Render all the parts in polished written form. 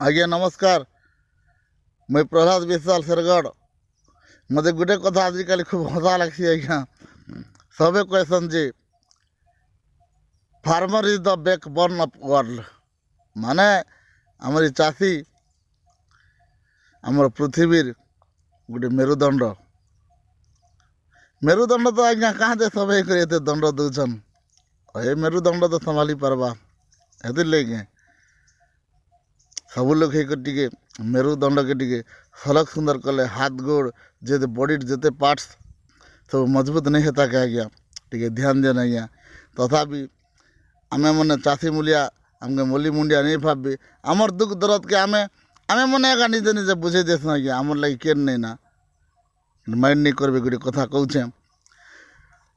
आज्ञा नमस्कार। मैं प्रहलाद विशाल शेरगढ़। मत गोटे कथा आजिकल खूब हसा लगी आज्ञा। सबे कहसन जे farmer is the backbone of world, माने आमर चाषी आमर पृथ्वीर गोटे मेरुदंड। मेरुदंड तो आज्ञा कहाँ दे सब एत दंड दौन ए मेरुदंड तो संभाली पार्बा हेतिर लगे सब लोग टे मेरुदंड के टे सलख सुंदर कले हाथ गोड़ जे बॉडी जिते पार्ट्स सब मजबूत नहीं होता के आज्ञा टे ध्यान देन आज्ञा। तथापि आमे मने चाषी मूलिया आमके मोली मुंडिया नहीं भावी आमर दुख दर्द के आमे आमे मने एका निजे निजे बुझे देस आज्ञा। आमर लगे केन नहीं ना माइंड नहीं करबे। गोटे कथा कहूँ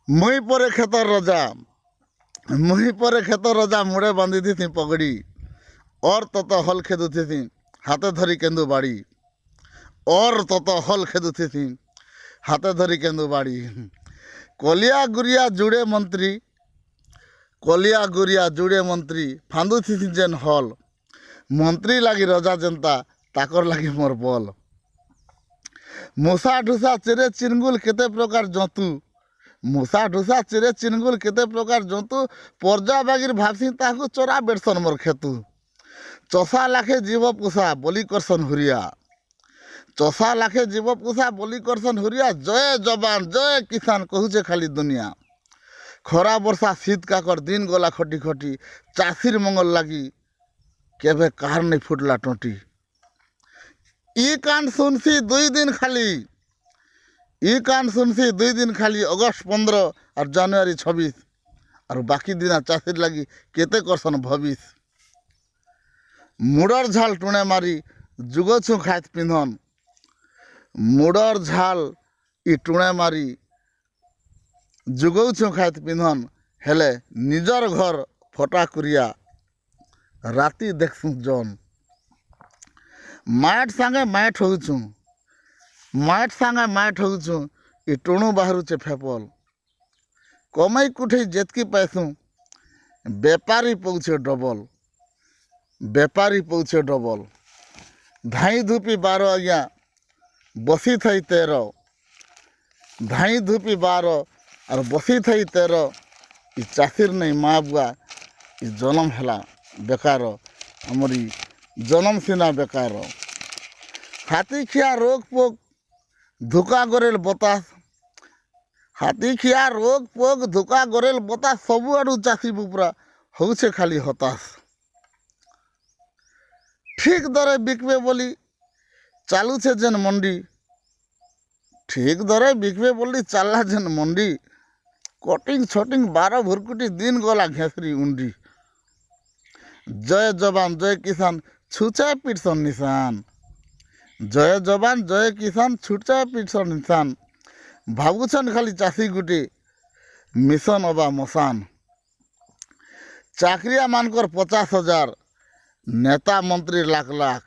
मुई पर खेतर रजा मुही पर खेतर रजा मुड़े बांधी थी पगड़ी और तत हल खेदु थी हाथे धरी केंदु बाड़ी और तत हल खेदु थी हाथे धरी केंदु बाड़ी। कलिया गुरिया जुड़े मंत्री कलिया गुरिया जुड़े मंत्री फांदु थी जेन हल मंत्री लगी रजा जनता ताकर लगी मोर बल। मूसा ढूसा चेरे चिनगुल केते प्रकार जंतु मूसा ढूसा चेरे चिनगुल केते प्रकार जंतु पर्जा बागिर भावसी ताकू चोरा बेड़सन मोर खेतु। चषा लाखे जीव पोषा बलि करसन हुरिया चषा लाखे जीव पोषा बलि करसन हुरिया। जय जवान जय किसान कहूचे खाली दुनिया। खरा वर्षा शीत काकर दिन गला खटी खटी चाषीर मंगल लगी केबे कार नहीं फुटला टोटी। ई कान सुनसी 2 दिन खाली ई कान सुनसी 2 दिन खाली अगस्त 15 और जनवरी 26 और बाकी दिन चाषीर लगी केते करसन भविष्य। मुडर झाल टुणे मारी जुगछु खात पिंधन मुडर झाल ई टुणे मारी जुगौछु खात पिंधन हेले निजर घर फटा कुरिया राति देखसु जन। माट सांगे माट होउछु माट सांगे माट होउछु ई टुणु बाहरुचे फेपल। कमाई कुठे जेतकी पैसु बेपारी पौछे डबल बेपारी पौछे डबल। धाई धूपी 12 आज्ञा बसी थई 13 धाई धूपी 12 और बसी थई 13 ई चाषीर नहीं माँ बुआ ई जन्म है बेकार आमरी जन्म सीना बेकार। हाथी खिया रोग पोक धोका गोरेल बतास हाथी खिया रोग पोक धोका गोरेल बतास सबु आड़ू चाषी बुपरा होउछे खाली हताश। ठीक दरे बिकबे बोली चालू छे जेन मंडी ठीक दरे बिकबे बोली चाला जेन मंडी। कटिंग छटिंग 12 भुरकुटी दिन गला घेसरी उंडी। जय जवान जय किसान छुचा पिटसन निशान जय जवान जय किसान छुचा पिटसन निशान। भावुछन खाली चाषी गुटी मिशन अबा मसान। चाकरिया मानकर 50,000 नेता मंत्री लाख लाख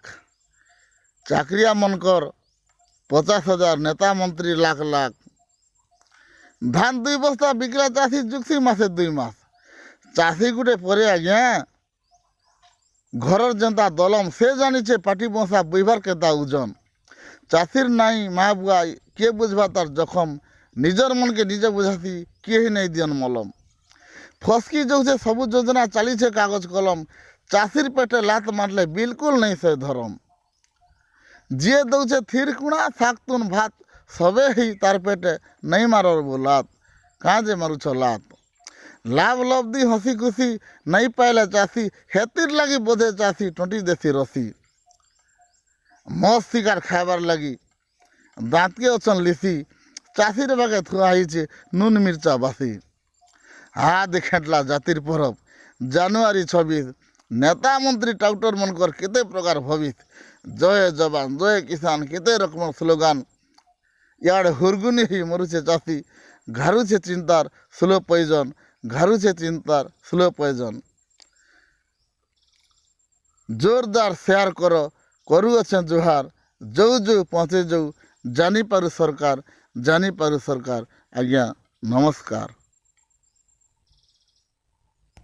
चाकरिया मनकर 50,000 नेता मंत्री लाख लाख। धान 2 बस्ता बिकला चाषी जुक्सी मासे 2 मास। चाषी गुटे परे आज्ञा घरर जनता दलम से जानी पाटी बसा बुझबार केता ओजन। चाषीर नाई माँ बुआ किए बुझबा तार जखम निजर मन के निजे बुझासी किए ही नहीं दियन मलम। फसकी जो से सबु योजना चली छे कागज कलम चाषीर पेटे लात मारले बिल्कुल नहीं से धरम। जी दौचे थीर कुणा शाकतुन भात सबे ही तार पेटे नहीं मारर बोलात कहाँ जे मारुछ लात। लाभ लब्धि हसी खुशी नहीं पाइले चाषी हेतिर लगी बोधे चाषी टोटी देसी रसी। मस्त शिकार खाइबार लगी दाँत के अचन लिसी चाषीर बागे थुआई नून मिर्चा बासी। हाथ खेटला जातिर परब जनवरी 26 नेता मंत्री टाउटर मनकर केते प्रकार भविष्य। जय जवान जय किसान केते रकम स्लोगान यार हुरगुनी ही मरुचे चाषी घारुचे चिंतार स्लो पॉइजन घारुचे चिंतार स्लो पॉइजन। जोरदार शेयर करो करू अच्छे जुहार जो जो पहुँचे जो जानी पारु सरकार आज्ञा नमस्कार।